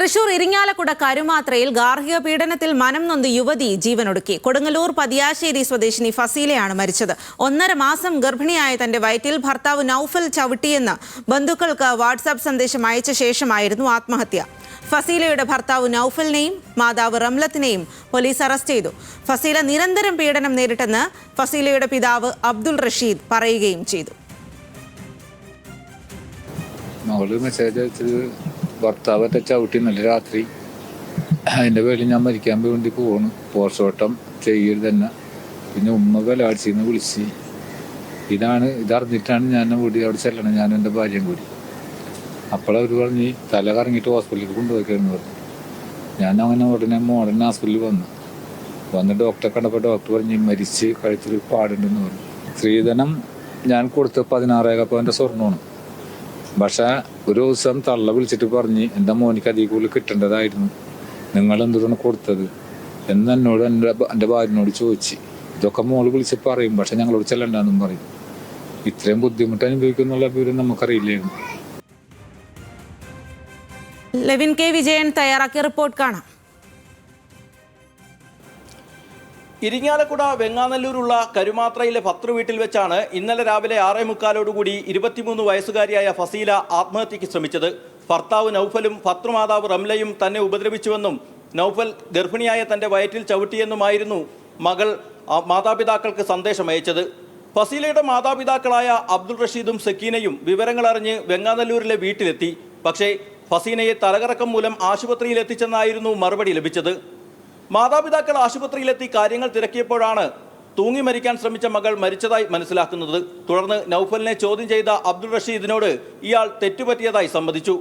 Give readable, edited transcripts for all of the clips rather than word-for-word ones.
തൃശൂർ ഇരിങ്ങാലക്കുട കരുമാത്രയിൽ ഗാർഹിക പീഡനത്തിൽ മനം നൊന്ത് യുവതി ജീവനൊടുക്കി. കൊടുങ്ങല്ലൂർ പതിയാശ്ശേരി സ്വദേശിനി ഫസീലയാണ് മരിച്ചത്. 1.5 മാസം ഗർഭിണിയായ തന്റെ വയറ്റിൽ ഭർത്താവ് നൌഫൽ ചവിട്ടിയെന്ന് ബന്ധുക്കൾക്ക് വാട്സാപ്പ് സന്ദേശം അയച്ച ശേഷമായിരുന്നു ആത്മഹത്യ. ഫസീലയുടെ ഭർത്താവ് നൌഫലിനെയും മാതാവ് റംലത്തിനെയും പോലീസ് അറസ്റ്റ് ചെയ്തു. ഫസീല നിരന്തരം പീഡനം നേരിട്ടെന്ന് ഫസീലയുടെ പിതാവ് അബ്ദുൾ റഷീദ് പറയുകയും ചെയ്തു. ഭർത്താവത്തെ ചവിട്ടി നല്ല രാത്രി അതിൻ്റെ പേരിൽ ഞാൻ മരിക്കാൻ വേണ്ടി പോകണം. പോസ്റ്റ്മോർട്ടം ചെയ്യരുത് തന്നെ. പിന്നെ ഉമ്മ ബലാത്സംഗം വിളിച്ച് ഇതറിഞ്ഞിട്ടാണ് ഞാൻ കൂടി അവിടെ ചെല്ലണം, ഞാനും എൻ്റെ ഭാര്യയും കൂടി. അപ്പോഴവർ പറഞ്ഞ് തല കറങ്ങിയിട്ട് ഹോസ്പിറ്റലിൽ കൊണ്ടുപോയിക്കാന്ന് പറഞ്ഞു. ഞാൻ അങ്ങനെ ഉടനെ മോഡേൺ ഹോസ്പിറ്റലിൽ വന്ന് ഡോക്ടറെ കണ്ടപ്പോൾ ഡോക്ടർ പറഞ്ഞ് മരിച്ച് കഴുത്തിൽ പാടുണ്ടെന്ന് പറഞ്ഞു. സ്ത്രീധനം ഞാൻ കൊടുത്ത് 16 പവൻ്റെ സ്വർണ്ണമാണ്. പക്ഷേ ഒരു ദിവസം തള്ള വിളിച്ചിട്ട് പറഞ്ഞ് എൻ്റെ മോനിക്ക് അധികം കൂടുതൽ കിട്ടേണ്ടതായിരുന്നു, നിങ്ങൾ എന്തുകൊണ്ടാണ് കൊടുത്തത് എന്ന് എന്നോട് എൻ്റെ ഭാര്യനോട് ചോദിച്ച്. ഇതൊക്കെ മോള് വിളിച്ച് പറയും, പക്ഷെ ഞങ്ങളോട് ചെല്ലണ്ടെന്നും പറയും. ഇത്രയും ബുദ്ധിമുട്ട് അനുഭവിക്കുന്നുള്ള വിവരം നമുക്കറിയില്ലായിരുന്നു. ലെവിൻ കെ വിജയൻ തയ്യാറാക്കിയ റിപ്പോർട്ട് കാണാം. ഇരിങ്ങാലക്കുട വെങ്ങാനല്ലൂരുള്ള കരുമാത്രയിലെ ഭർതൃ വീട്ടിൽ വെച്ചാണ് ഇന്നലെ രാവിലെ 6:45 23 വയസ്സുകാരിയായ ഫസീല ആത്മഹത്യയ്ക്ക് ശ്രമിച്ചത്. ഭർത്താവ് നൌഫലും ഭർതൃമാതാവ് റംലയും തന്നെ ഉപദ്രവിച്ചുവെന്നും നൌഫൽ ഗർഭിണിയായ തന്റെ വയറ്റിൽ ചവിട്ടിയെന്നുമായിരുന്നു മകൾ മാതാപിതാക്കൾക്ക് സന്ദേശം അയച്ചത്. ഫസീലയുടെ മാതാപിതാക്കളായ അബ്ദുൾ റഷീദും സക്കീനയും വിവരങ്ങളറിഞ്ഞ് വെങ്ങാനല്ലൂരിലെ വീട്ടിലെത്തി. പക്ഷേ ഫസീനയെ തലകറക്കം മൂലം ആശുപത്രിയിൽ എത്തിച്ചെന്നായിരുന്നു മറുപടി ലഭിച്ചത്. മാതാപിതാക്കൾ ആശുപത്രിയിലെത്തി കാര്യങ്ങൾ തിരക്കിയപ്പോഴാണ് തൂങ്ങി മരിക്കാൻ ശ്രമിച്ച മകൾ മരിച്ചതായി മനസ്സിലാക്കുന്നത്. തുടർന്ന് നൌഫലിനെ ചോദ്യം ചെയ്ത അബ്ദുൾ റഷീദിനോട് ഇയാൾ തെറ്റുപറ്റിയതായി സമ്മതിച്ചു.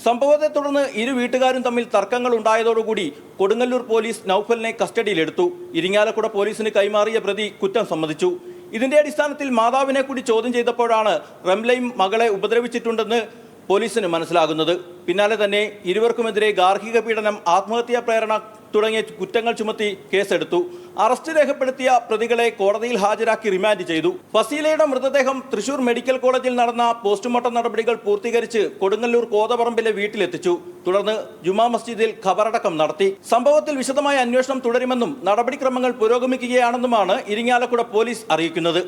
സംഭവത്തെ തുടർന്ന് ഇരു വീട്ടുകാരും തമ്മിൽ തർക്കങ്ങൾ ഉണ്ടായതോടുകൂടി കൊടുങ്ങല്ലൂർ പോലീസ് നൌഫലിനെ കസ്റ്റഡിയിലെടുത്തു. ഇരിങ്ങാലക്കുട പോലീസിന് കൈമാറിയ പ്രതി കുറ്റം സമ്മതിച്ചു. ഇതിന്റെ അടിസ്ഥാനത്തിൽ മാതാവിനെ കൂടി ചോദ്യം ചെയ്തപ്പോഴാണ് റംലയും മകളെ ഉപദ്രവിച്ചിട്ടുണ്ടെന്ന് പോലീസിന് മനസ്സിലാകുന്നത്. പിന്നാലെ തന്നെ ഇരുവർക്കുമെതിരെ ഗാർഹിക പീഡനം, ആത്മഹത്യാ പ്രേരണ തുടങ്ങിയ കുറ്റങ്ങൾ ചുമത്തി കേസെടുത്തു. അറസ്റ്റ് രേഖപ്പെടുത്തിയ പ്രതികളെ കോടതിയിൽ ഹാജരാക്കി റിമാൻഡ് ചെയ്തു. ഫസീലയുടെ മൃതദേഹം തൃശൂർ മെഡിക്കൽ കോളേജിൽ നടന്ന പോസ്റ്റ്മോർട്ടം നടപടികൾ പൂർത്തീകരിച്ച് കൊടുങ്ങല്ലൂർ കോതപറമ്പിലെ വീട്ടിലെത്തിച്ചു. തുടർന്ന് ജുമാ മസ്ജിദിൽ ഖബറടക്കം നടത്തി. സംഭവത്തിൽ വിശദമായ അന്വേഷണം തുടരുമെന്നും നടപടിക്രമങ്ങൾ പുരോഗമിക്കുകയാണെന്നുമാണ് ഇരിങ്ങാലക്കുട പോലീസ് അറിയിക്കുന്നത്.